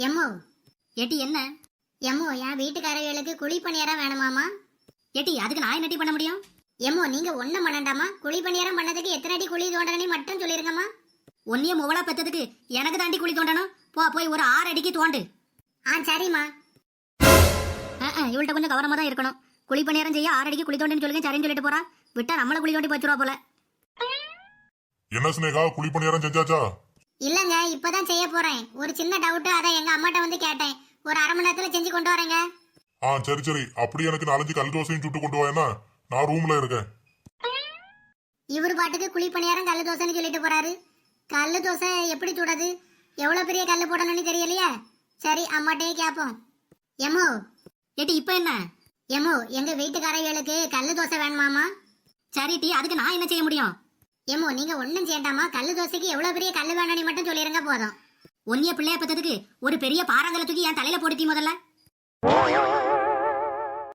எம்மோ ஏட்டி என்ன? எம்மோ என் வீட்டுக்காரர்களுக்கு குழி பணியாரம் வேணுமாமா? ஏட்டி அதுக்கு நான் என்னட்டி பண்ண முடியும்? எம்மோ நீங்க ஒண்ணும் பண்ணண்டாமா, குழி பணியாரம் பண்ணதுக்கு எத்தனை அடி குழி தோண்டனே மட்டும் சொல்லிருங்கம்மா. ஒன்னிய முவலா பெத்ததுக்கு எனக்கு தாண்டி குழி தோண்டணும். போய் ஒரு 6 அடிக்கு தோண்டு. சரிம்மா. இவள்கிட்ட கொஞ்சம் கவனமா தான் இருக்கணும். குழி பணியாரம் செய்ய 6 அடிக்கு குழி தோண்டுன்னு சொல்லுங்க, சரின்னு சொல்லிட்டு போறா. விட்டா நம்மள குழி தோண்டி போச்சுருவா போல. என்ன ஸ்னேகா, குழி பணியாரம் செஞ்சாச்சா? இல்லங்க, இப்பதான் செய்ய போறேன். ஒரு சின்ன டவுட், அதான் எங்க அம்மாட்ட வந்து கேட்டேன். ஒரு அரை மணி நேரத்துல செஞ்சு கொண்டு வரேங்க. சரி சரி, அப்படி எனக்கு 4 கல் தோசையும் சுட்டு கொண்டு வாயனா, நான் ரூம்ல இருக்கேன். இவர் பாட்டுக்கு குழி பணியாரம் கல்லு தோசைன்னு சொல்லிட்டு போறாரு. கல்லு தோசை எப்படி சுடுறது, எவ்வளவு பெரிய கல்லு போடணும்னு தெரியலையே. சரி, அம்மாட்டையே கேட்போம். எம்மோ ஏட்டி இப்ப என்ன? எம்மோ எங்க வீட்டுக்காரர்களுக்கு கல்லு தோசை வேணுமாமா? சரி டி, அதுக்கு நான் என்ன செய்ய முடியும்? எம்மோ நீங்க ஒண்ணும் செய்யண்டாமா, கல்லு தோசைக்கு எவ்வளவு பெரிய கல்லு வேணும்னு மட்டும் சொல்லிருங்க போதும். ஒன்னிய பிள்ளைய பெத்ததுக்கு ஒரு பெரிய பாறாங்கல்ல தூக்கி என் தலையில போடுத்தி முதல்ல.